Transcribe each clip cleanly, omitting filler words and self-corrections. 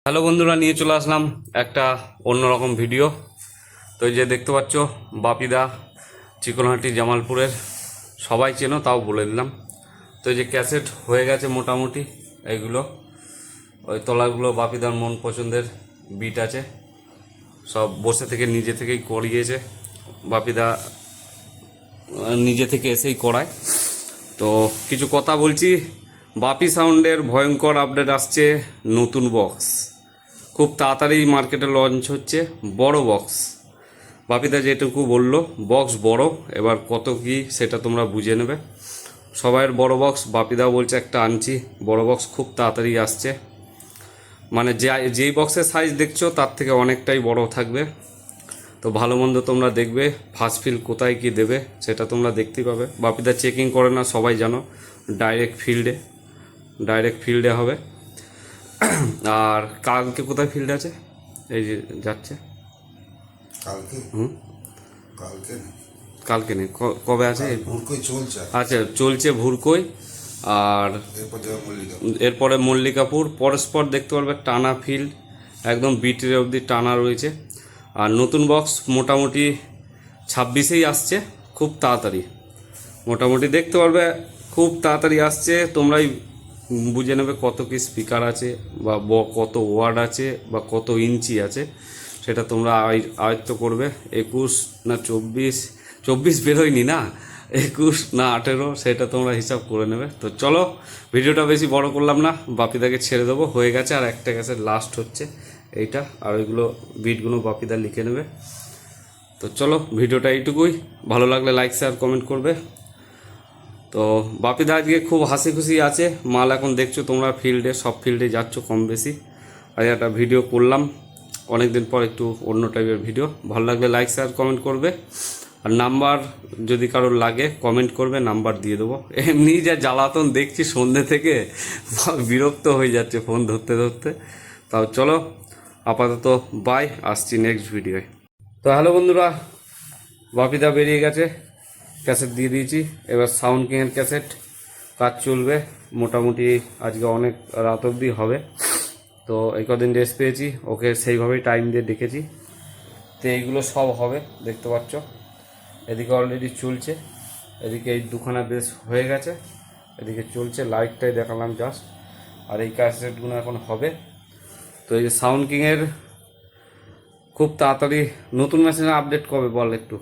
Hello বন্ধুরা, নিয়ে চলে আসলাম একটা অন্যরকম ভিডিও। তো এই যে দেখতে পাচ্ছ, বাপিদা চিকনহাটি জামালপুরের, সবাই চেনো তাও বলে দিলাম। তো এই যে ক্যাসেট হয়ে গেছে মোটামুটি, এইগুলো ওই তলাগুলো বাপিদার মন পছন্দের বিট আছে, সব বসে থেকে নিজে থেকেই করিয়েছে বাপিদা, নিজে থেকে এসেই করায়। তো কিছু কথা বলছি, বাপি সাউন্ডের ভয়ঙ্কর আপডেট আসছে, নতুন বক্স খুব তাড়াতাড়ি মার্কেটে লঞ্চ হচ্ছে, বড় বক্স। বাপিদা যেটুকু বললো বক্স বড়, এবার কত কি সেটা তোমরা বুঝে নেবে। সবাইয়ের বড় বক্স, বাপিদাও বলছে একটা আনছি, বড় বক্স খুব তাড়াতাড়ি আসছে। মানে যেই বক্সের সাইজ দেখছো তার থেকে অনেকটাই বড় থাকবে। তো ভালো মন্দ তোমরা দেখবে, ফার্স্ট ফিল কোথায় কি দেবে সেটা তোমরা দেখতেই পাবে। বাপিদা চেকিং করে না, সবাই জানো, ডাইরেক্ট ফিল্ডে হবে। আর কালকে কোথায় ফিল্ড আছে? এই যে যাচ্ছে কালকে কালকে না, কালকে নেই, কবে আছে? ভুরকই চলছে। আচ্ছা, চলছে ভুরকই। আর এরপর যাবে মল্লিকা। এরপরে মল্লিকাপুর, পরস্পর দেখতে পারবে টানা ফিল্ড, একদম বিটের অবধি টানা রয়েছে। আর নতুন বক্স মোটামুটি 26-এই আসছে, খুব তাড়াতাড়ি মোটামুটি দেখতে পারবে, খুব তাড়াতাড়ি আসছে। তোমরাই বুঝে নেবে কত কি স্পিকার আছে, বা কত ওয়ার্ড আছে, বা কত ইঞ্চি আছে, সেটা তোমরা আয়ত্ত করবে। 21 না 24 বেরোয়নি না, 21 না 18, সেটা তোমরা হিসাব করে নেবে। তো চলো, ভিডিওটা বেশি বড় করলাম না, বাপিদাকে ছেড়ে দেবো, হয়ে গেছে। আর একটা গেছে, লাস্ট হচ্ছে এইটা, আর ওইগুলো বিটগুলো বাপিদা লিখে নেবে। তো চলো, ভিডিওটা এইটুকুই। ভালো লাগলে লাইক শেয়ার কমেন্ট করবে। তো বাপিদা আজকে খুব হাসি খুশি আছে, মাল এখন দেখছো তোমরা ফিল্ডে, সব ফিল্ডে যাচ্ছ কম বেশি। আর একটা ভিডিও করলাম অনেক দিন পর, একটু অন্য টাইপের ভিডিও। ভালো লাগলে লাইক শেয়ার কমেন্ট করবে। আর নাম্বার যদি কারোর লাগে কমেন্ট করবে, নাম্বার দিয়ে দেবো। এমনি যা জ্বালাতন দেখছি সন্ধ্যে থেকে, বিরক্ত হয়ে যাচ্ছে ফোন ধরতে ধরতে। তাও চলো, আপাতত বাই, আসছি নেক্সট ভিডিওয়। তো হ্যালো বন্ধুরা, বাপিদা বেরিয়ে গেছে, ক্যাসেট দিয়ে দিয়েছি। এবার সাউন্ড কিংয়ের ক্যাসেট কাজ চলবে মোটামুটি, আজকে অনেক রাত অবধি হবে। তো এই কদিন রেস্ট পেয়েছি, ওকে সেইভাবেই টাইম দিয়ে ডেকেছি। তো এইগুলো সব হবে, দেখতে পাচ্ছ। এদিকে অলরেডি চলছে, এদিকে এই দুখানা বেশ হয়ে গেছে, এদিকে চলছে, লাইটটাই দেখালাম জাস্ট। আর এই ক্যাসেটগুলো এখন হবে। তো এই যে সাউন্ড কিংয়ের খুব তাড়াতাড়ি নতুন মেশিনের আপডেট কবে বল একটু?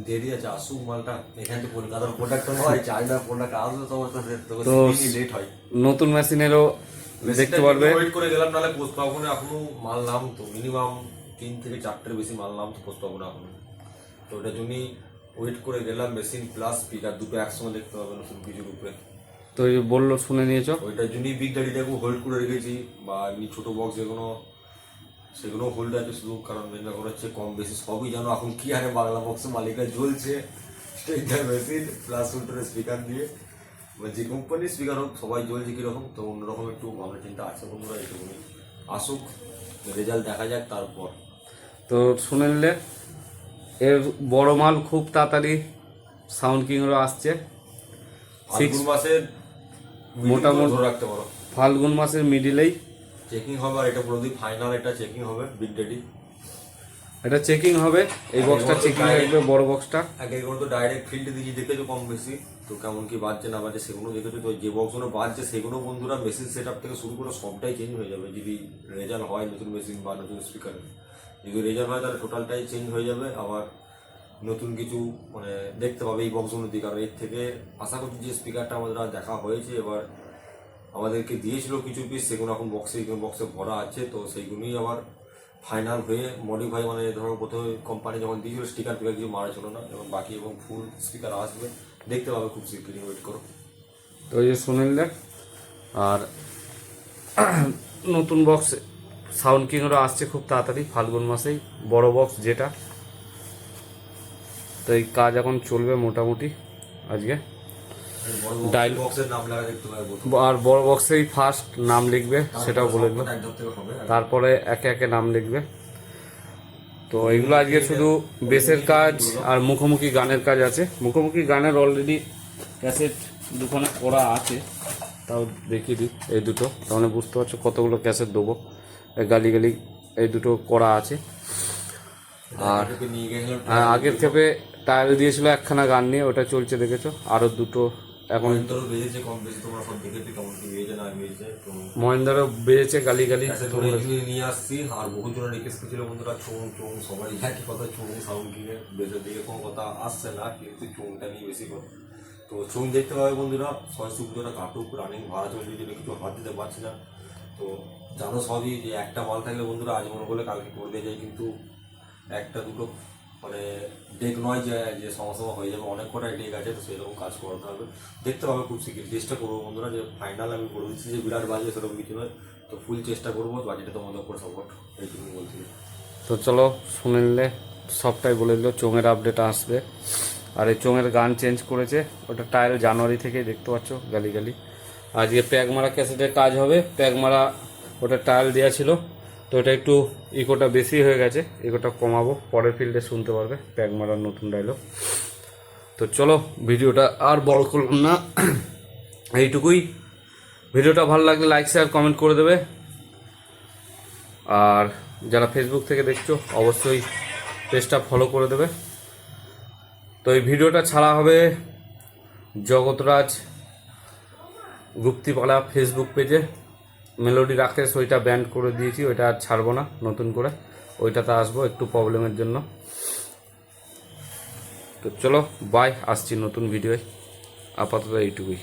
দেরি আছে, আসুক মালটা। এখানে তো কলকাতার প্রোডাক্ট হয়, চায়নার প্রোডাক্ট আসলে তোমার তো লেট হয়। নতুন মেশিনেরও দেখতে পারবে। ওয়েট করে গেলাম, নাহলে পোস্ট পাবো না। এখনো মাল নাম তো মিনিমাম 3 থেকে 4টের বেশি মাল নাম তো পোস্ট পাবো না এখনো। তো ওটার জন্যই ওয়েট করে গেলাম। মেশিন প্লাস স্পিকার দুটো একসঙ্গে দেখতে পাবে নতুন কিছুর উপরে। তো এই বললো, শুনে নিয়েছো? ওইটার জন্যই বিগ গাড়িটাকে হোল্ড করে রেখেছি, বা এমনি ছোটো বক্স যেগুলো সেগুলো হোল্ড আছে শুধু। কারণ মেন ব্যাপার হচ্ছে কম বেশি সবই জানো এখন কি হারে বাংলা বক্সের মালিকরা জ্বলছে। স্টেঞ্জার মেশিন প্লাস উল্টোর স্পিকার দিয়ে, যে কোম্পানির স্পিকার হোক সবাই জ্বলছে কীরকম। তো অন্যরকম একটু ভাবনা চিন্তা আছে বন্ধুরা, এইটুকুনি। আসুক, রেজাল্ট দেখা যাক তারপর। তো শুনে নিলে, এর বড় মাল খুব তাড়াতাড়ি সাউন্ড কিংয়েরও আসছে। ফাল্গুন মাসের মোটামুটি ধরে রাখতে পারো, ফাল্গুন মাসের মিডিলেই চেকিং হবে। আর এটা পুরোদিন ফাইনাল, এটা চেকিং হবে বিগ ডেডি। এটা চেকিং হবে, এই বক্সটা চেকিং আসবে, বড় বক্সটা। আগে এগুলো তো ডাইরেক্ট ফিল্ডে দিয়েছি, দেখেছো কম বেশি। তো কেমন কি বাজছে না বাজছে সেগুলো দেখেছো। তো যে বক্সগুলো বাজছে সেগুলো বন্ধুরা মেশিন সেট আপ থেকে শুরু করে সবটাই চেঞ্জ হয়ে যাবে, যদি রেজাল্ট হয় নতুন মেশিন বা নতুন স্পিকারে। যদি রেজাল্ট হয় তাহলে টোটালটাই চেঞ্জ হয়ে যাবে। আবার নতুন কিছু মানে দেখতে পাবে এই বক্সগুলো দিয়ে। কারণ এর থেকে আশা করছি যে স্পিকারটা আমাদের দেখা হয়েছে, এবার আমাদেরকে দিয়েছিল কিছু পিস, সেগুলো এখন বক্সে ভরা আছে। তো সেইগুলোই আবার ফাইনাল হয়ে মডিফাই, মানে ধরো প্রথমে কোম্পানি যখন দিয়েছিল স্টিকার ফিকার কিছু মারা ছিল না, এবং বাকি এবং ফুল স্পিকার আসবে, দেখতে পাবে খুব শীঘ্রই, ওয়েট করো। তো এই যে শুনে নিলে, আর নতুন বক্স সাউন্ড কিংয়েরও আসছে খুব তাড়াতাড়ি ফাল্গুন মাসেই, বড় বক্স যেটা। তো এই কাজ এখন চলবে মোটামুটি আজকে। ডাইল বক্সের নাম লেখা দেখতে পাবে, আর বড় বক্সেই ফার্স্ট নাম লিখবে, সেটাও বলে দিল। তারপরে একে একে নাম লিখবে। তো এইগুলো আজকে শুধু বেসের কাজ আর মুখোমুখি গানের কাজ আছে। মুখোমুখি গানের অলরেডি ক্যাসেট দুখানে করা আছে, তাও দেখিয়ে দিই এই দুটো, তাহলে বুঝতে পারছো কতগুলো ক্যাসেট দেবো। গালি গালি এই দুটো করা আছে। আর এটাকে নিয়ে গেছিলাম আগের খেপে টায়ার দিয়েছিল একখানা গান নিয়ে, ওটা চলছে দেখেছো। আরও দুটো এখন মহেন্দ্রও বেজেছে কম বেশি, তোমরা সব দেখেছি কেমন কি বেজেছে না বেজেছে। তো মহেন্দ্রও বেজেছে গালি গালি। তোমরা এগুলি নিয়ে আসছি। আর বহু জনের রিকোয়েস্ট ছিল বন্ধুরা চোং চোং, সবারই একই কথা, চোং সাউন্ড কিনে বেজের দিকে কোনো কথা আসছে না, কিন্তু চোংটা নিয়ে বেশি করে। তো চোং দেখতে পাবে বন্ধুরা, সরস্বতী পুজোটা কাটুক, রানিং ভাড়া চলছে, জন্য কিছু হাত দিতে পারছি না। তো জানো সবই যে একটা মাল থাকলে বন্ধুরা আজ মনে করলে কালকে করে দিয়ে যায়, কিন্তু একটা দুটো মানে ডেক নয় যে যে সমস্যা হয়ে যাবে, অনেক কটাই ডেক আছে। তো সেরকম কাজ করতে হবে, দেখতে পাবে খুব শীঘ্রই। চেষ্টা করবো বন্ধুরা যে ফাইনাল আমি বলে দিচ্ছি যে বিরাট বাজে সেরকম কিছু নয়। তো ফুল চেষ্টা করবো, বাজেটে তোমাদের উপর সাপোর্ট, এইটুকু বলছি। তো চলো শুনে নিলে, সবটাই বলে দিল। চোঙের আপডেট আসবে। আর এই চোঙের গান চেঞ্জ করেছে, ওটা টায়ার জানুয়ারি থেকেই দেখতে পাচ্ছ গালি গালি। আজকে প্যাক মারা ক্যাসেটের কাজ হবে। প্যাক মারা ওটা টায়ার দেওয়া ছিল, তো ওটা একটু ইকোটা বেশি হয়ে গেছে, ইকোটা কমাবো, পরের ফিল্ডে শুনতে পারবে প্যাক মারার নতুন ডায়লগ। তো চলো ভিডিওটা আর বড় করলাম না, এইটুকুই। ভিডিওটা ভালো লাগলে লাইক শেয়ার কমেন্ট করে দেবে। আর যারা ফেসবুক থেকে দেখছো অবশ্যই পেজটা ফলো করে দেবে। তো এই ভিডিওটা ছাড়া হবে জগৎরাজ গুপ্তিপালা ফেসবুক পেজে। মেলোডি রাকেশ ওইটা ব্যান্ড করে দিয়েছি, ওইটা আর ছাড়বো না নতুন করে, ওইটাতে আসবো একটু প্রবলেমের জন্য। তো চলো বাই, আসছি নতুন ভিডিওয়। আপাতত এইটুকুই।